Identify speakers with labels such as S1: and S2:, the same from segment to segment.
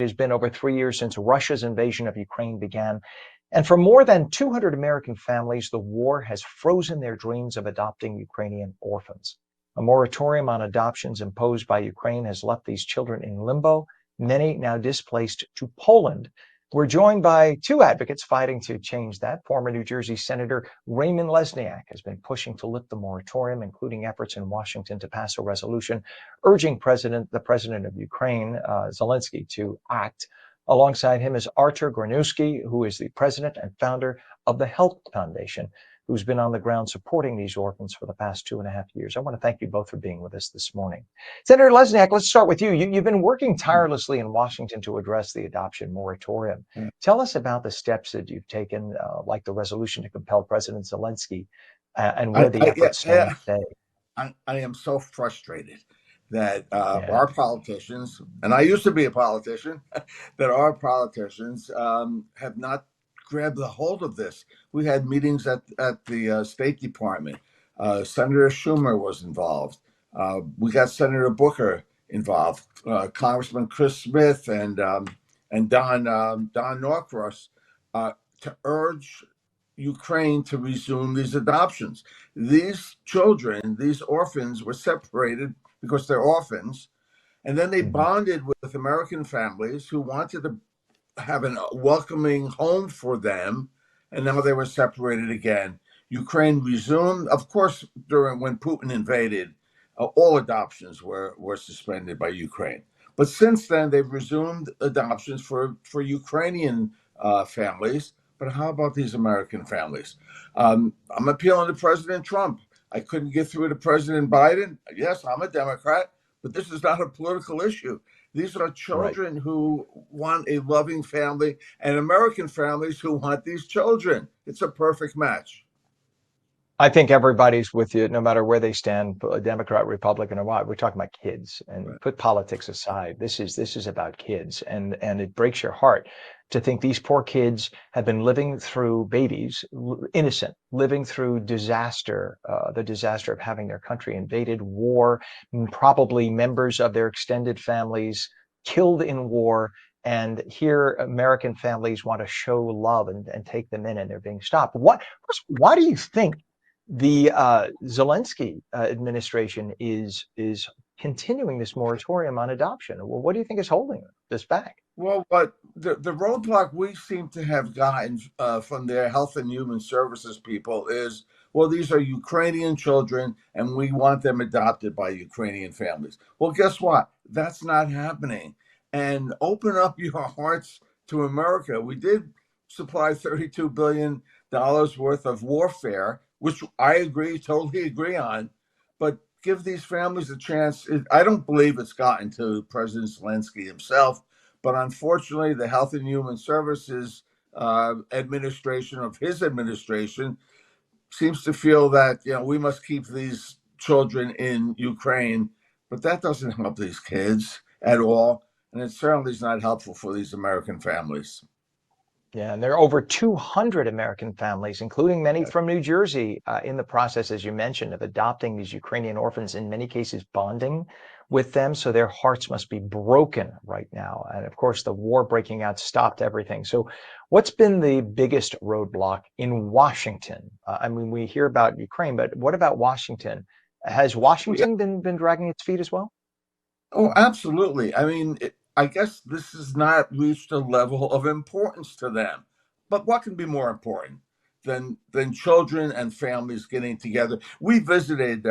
S1: has been over 3 years since Russia's invasion of Ukraine began. And for more than 200 American families, the war has frozen their dreams of adopting Ukrainian orphans. A moratorium on adoptions imposed by Ukraine has left these children in limbo, many now displaced to Poland. We're joined by two advocates fighting to change that. Former New Jersey Senator Raymond Lesniak has been pushing to lift the moratorium, including efforts in Washington to pass a resolution urging the president of Ukraine, Zelensky, to act. Alongside him is Artur Gorniewski, who is the president and founder of the H.E.L.P Foundation, who's been on the ground supporting these orphans for the past 2.5 years. I want to thank you both for being with us this morning. Senator Lesniak, let's start with you. You've been working tirelessly in Washington to address the adoption moratorium. Tell us about the steps that you've taken, like the resolution to compel President Zelensky, and where the efforts stand today.
S2: I am so frustrated that our politicians, and I used to be a politician, that our politicians have not grabbed the hold of this. We had meetings at the State Department. Senator Schumer was involved. We got Senator Booker involved. Congressman Chris Smith and Don Norcross to urge Ukraine to resume these adoptions. These children, these orphans, were separated because they're orphans, and then they bonded with American families who wanted to have a welcoming home for them, and now they were separated again. Ukraine resumed, of course, when Putin invaded, all adoptions were suspended by Ukraine. But since then, they've resumed adoptions for Ukrainian families. But how about these American families? I'm appealing to President Trump. I couldn't get through to President Biden. Yes, I'm a Democrat, but this is not a political issue. These are children who want a loving family and American families who want these children. It's a perfect match.
S1: I think everybody's with you, no matter where they stand, Democrat, Republican, or what. We're talking about kids, and put politics aside. This is about kids, and it breaks your heart to think these poor kids have been living through babies, innocent, living through disaster, the disaster of having their country invaded, war, probably members of their extended families killed in war. And here, American families want to show love and take them in, and they're being stopped. Why do you think the Zelensky administration is continuing this moratorium on adoption? Well, what do you think is holding this back?
S2: Well, but the roadblock we seem to have gotten from their Health and Human Services people is, well, these are Ukrainian children, and we want them adopted by Ukrainian families. Well, guess what? That's not happening. And open up your hearts to America. We did supply $32 billion worth of warfare, which I totally agree on, but give these families a chance. I don't believe it's gotten to President Zelensky himself, but unfortunately, the Health and Human Services administration of his administration seems to feel that, we must keep these children in Ukraine, but that doesn't help these kids at all, and it certainly is not helpful for these American families.
S1: Yeah, and there are over 200 American families, including many from New Jersey, in the process, as you mentioned, of adopting these Ukrainian orphans, in many cases bonding with them. So their hearts must be broken right now. And of course, the war breaking out stopped everything. So what's been the biggest roadblock in Washington? We hear about Ukraine, but what about Washington? Has Washington been dragging its feet as well?
S2: Oh, absolutely. I guess this has not reached a level of importance to them. But what can be more important than children and families getting together? We visited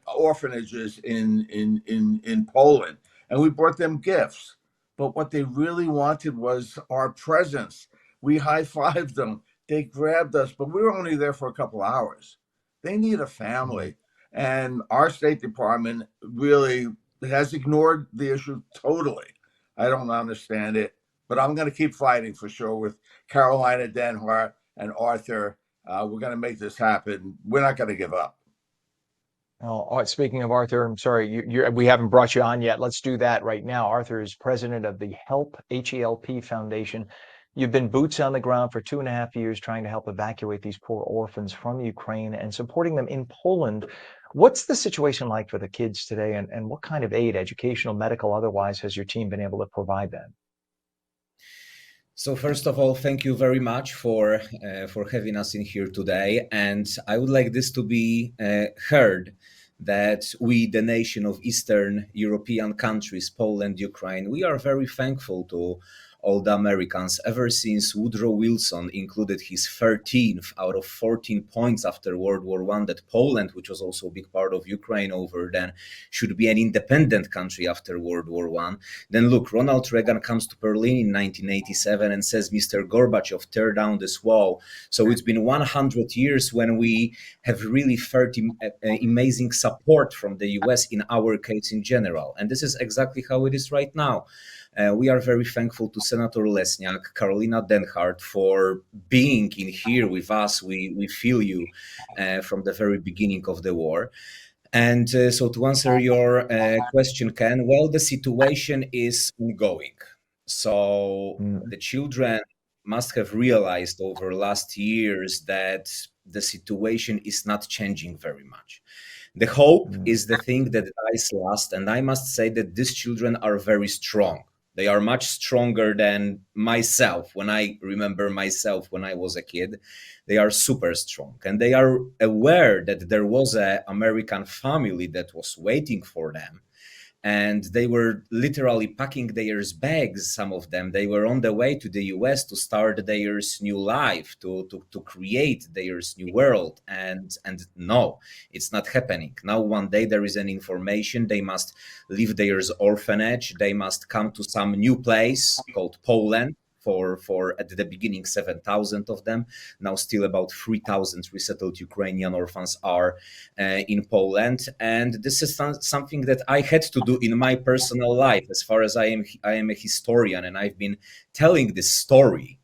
S2: orphanages in Poland, and we brought them gifts. But what they really wanted was our presence. We high-fived them. They grabbed us, but we were only there for a couple hours. They need a family. And our State Department really has ignored the issue totally. I don't understand it, but I'm going to keep fighting for sure with Carolina Denhart and Arthur. We're going to make this happen. We're not going to give up.
S1: Oh, speaking of Arthur, I'm sorry, we haven't brought you on yet. Let's do that right now. Arthur is president of the H.E.L.P, H-E.L.P Foundation. You've been boots on the ground for 2.5 years trying to help evacuate these poor orphans from Ukraine and supporting them in Poland. What's the situation like for the kids today, and what kind of aid, educational, medical, otherwise, has your team been able to provide them?
S3: So first of all, thank you very much for having us in here today, and I would like this to be heard that we, the nation of Eastern European countries, Poland, Ukraine, we are very thankful to all the Americans ever since Woodrow Wilson included his 13th out of 14 points after World War I that Poland, which was also a big part of Ukraine over then, should be an independent country after World War I. Then look, Ronald Reagan comes to Berlin in 1987 and says, Mr. Gorbachev, tear down this wall. So it's been 100 years when we have really felt amazing support from the US, in our case in general. And this is exactly how it is right now. We are very thankful to Senator Lesniak, Karolina Denhardt, for being in here with us. We feel you from the very beginning of the war. And so to answer your question, Ken, well, the situation is ongoing. So the children must have realized over last years that the situation is not changing very much. The hope is the thing that dies last. And I must say that these children are very strong. They are much stronger than myself. When I remember myself when I was a kid, they are super strong. And they are aware that there was an American family that was waiting for them. And they were literally packing their bags, some of them. They were on the way to the US to start their new life, to create their new world. And no, it's not happening. Now, one day there is an information, they must leave their orphanage. They must come to some new place called Poland. For at the beginning 7,000 of them. Now still about 3,000 resettled Ukrainian orphans are in Poland, and this is something that I had to do in my personal life. As far as I am a historian, and I've been telling this story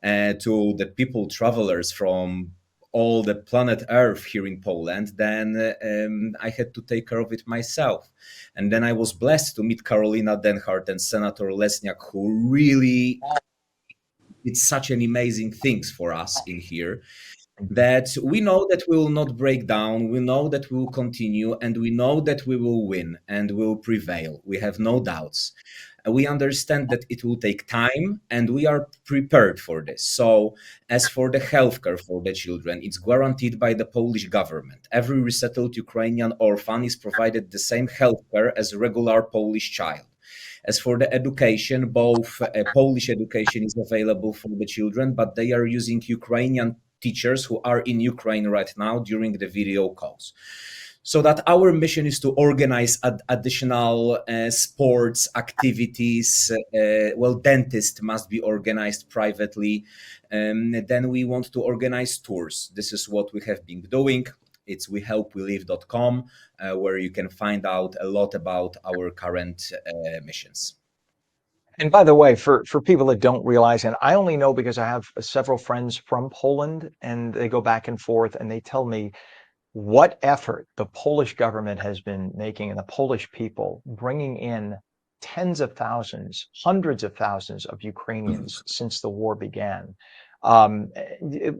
S3: to the people, travelers from all the planet Earth here in Poland, then I had to take care of it myself. And then I was blessed to meet Karolina Denhardt and Senator Lesniak, who really did such an amazing things for us in here, that we know that we will not break down, we know that we will continue, and we know that we will win and will prevail. We have no doubts. We understand that it will take time, and we are prepared for this. So as for the healthcare for the children, it's guaranteed by the Polish government. Every resettled Ukrainian orphan is provided the same healthcare as a regular Polish child. As for the education, both Polish education is available for the children, but they are using Ukrainian teachers who are in Ukraine right now during the video calls. So that our mission is to organize additional sports activities. Dentists must be organized privately. Then we want to organize tours. This is what we have been doing. It's wehelpwelive.com, where you can find out a lot about our current missions.
S1: And by the way, for people that don't realize, and I only know because I have several friends from Poland, and they go back and forth, and they tell me what effort the Polish government has been making, and the Polish people bringing in tens of thousands, hundreds of thousands of Ukrainians since the war began,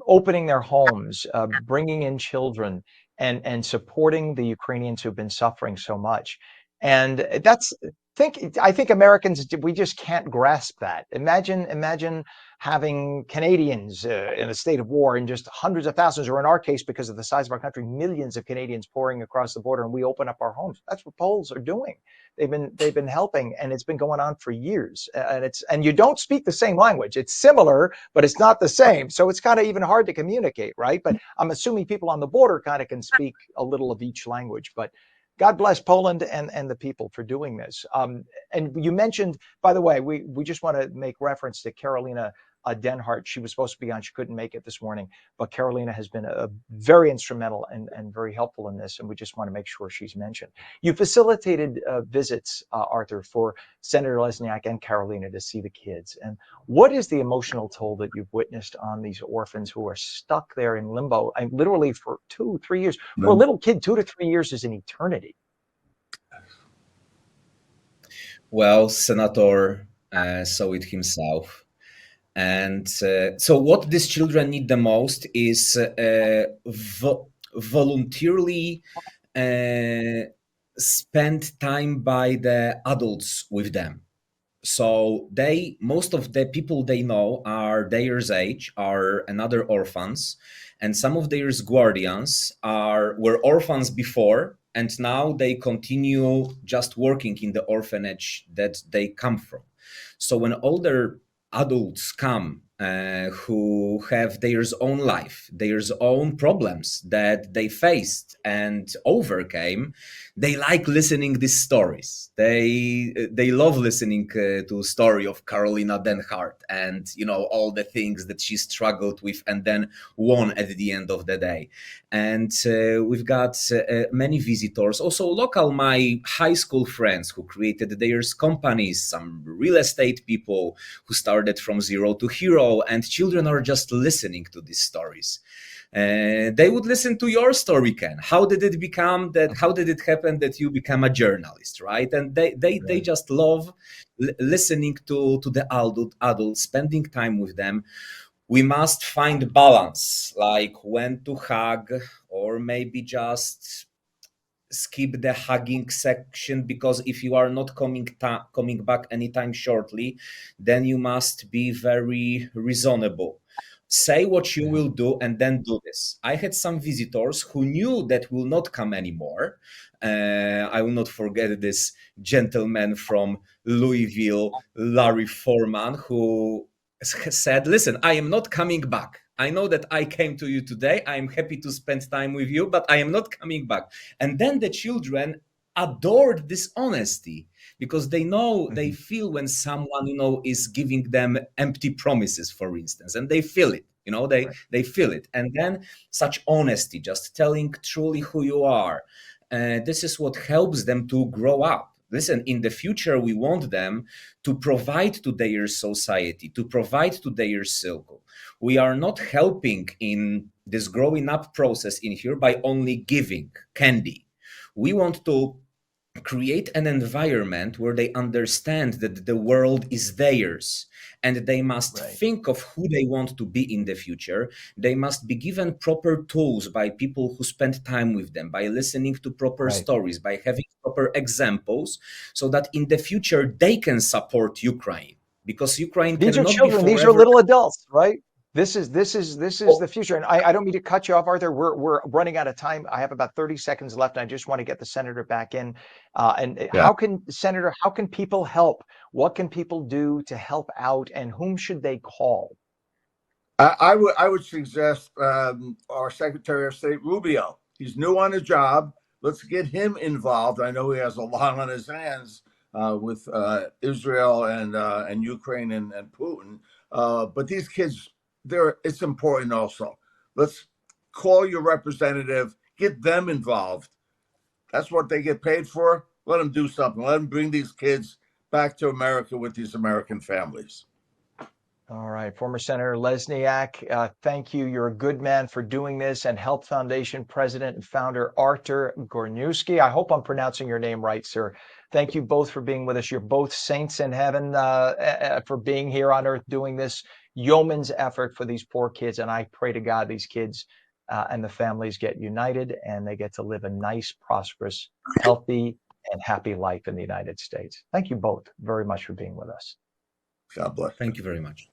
S1: opening their homes, bringing in children, and supporting the Ukrainians who've been suffering so much. And I think Americans, we just can't grasp that. Imagine having Canadians in a state of war, and just hundreds of thousands, or in our case, because of the size of our country, millions of Canadians pouring across the border, and we open up our homes. That's what Poles are doing. They've been helping, and it's been going on for years. And you don't speak the same language. It's similar, but it's not the same. So it's kind of even hard to communicate, right? But I'm assuming people on the border kind of can speak a little of each language. But God bless Poland and the people for doing this. And you mentioned, by the way, we just want to make reference to Karolina Denhardt. She was supposed to be on. She couldn't make it this morning, but Karolina has been a very instrumental and very helpful in this, and we just want to make sure she's mentioned. You facilitated visits, Artur, for Senator Lesniak and Karolina to see the kids. And what is the emotional toll that you've witnessed on these orphans who are stuck there in limbo, literally for 2-3 years? For a little kid, 2 to 3 years is an eternity.
S3: Well, Senator saw it himself. And so what these children need the most is voluntarily spend time by the adults with them. So most of the people they know are their age, are another orphans, and some of their guardians were orphans before, and now they continue just working in the orphanage that they come from. So when older adults come who have their own life, their own problems that they faced and overcame, they like listening these stories. They love listening to story of Carolina Denhart and all the things that she struggled with and then won at the end of the day. And we've got many visitors, also local, my high school friends who created their companies, some real estate people who started from zero to hero, and children are just listening to these stories. They would listen to your story, Ken. How did it become that? How did it happen that you become a journalist, right? And they just love listening to the adults, spending time with them. We must find balance, like when to hug, or maybe just skip the hugging section, because if you are not coming back anytime shortly, then you must be very reasonable. Say what you will do and then do this. I had some visitors who knew that will not come anymore. I will not forget this gentleman from Louisville, Larry Foreman, who said, listen, I am not coming back. I know that I came to you today. I am happy to spend time with you, but I am not coming back. And then the children adored this honesty, because they know, they feel when someone, is giving them empty promises, for instance, and they feel it, they feel it. And then such honesty, just telling truly who you are. This is what helps them to grow up. Listen, in the future, we want them to provide to their society, to provide to their circle. We are not helping in this growing up process in here by only giving candy. We want to create an environment where they understand that the world is theirs, and they must think of who they want to be in the future. They must be given proper tools by people who spend time with them, by listening to proper stories, by having proper examples, so that in the future they can support Ukraine, because Ukraine
S1: these
S3: cannot
S1: are children,
S3: be
S1: these
S3: forever.
S1: are little adults, right? This is the future. And I don't mean to cut you off, Artur. We're running out of time. I have about 30 seconds left, and I just want to get the senator back in. How can people help? What can people do to help out, and whom should they call?
S2: I would suggest our Secretary of State Rubio. He's new on the job. Let's get him involved. I know he has a lot on his hands with Israel and Ukraine and Putin. But these kids, it's important also. Let's call your representative, get them involved. That's what they get paid for. Let them do something. Let them bring these kids back to America with these American families.
S1: All right, former Senator Lesniak, thank you. You're a good man for doing this. And H.E.L.P Foundation President and founder Artur Gorniewski. I hope I'm pronouncing your name right, sir. Thank you both for being with us. You're both saints in heaven for being here on earth doing this yeoman's effort for these poor kids. And I pray to God these kids and the families get united and they get to live a nice, prosperous, healthy, and happy life in the United States. Thank you both very much for being with us.
S2: God bless.
S3: Thank you very much.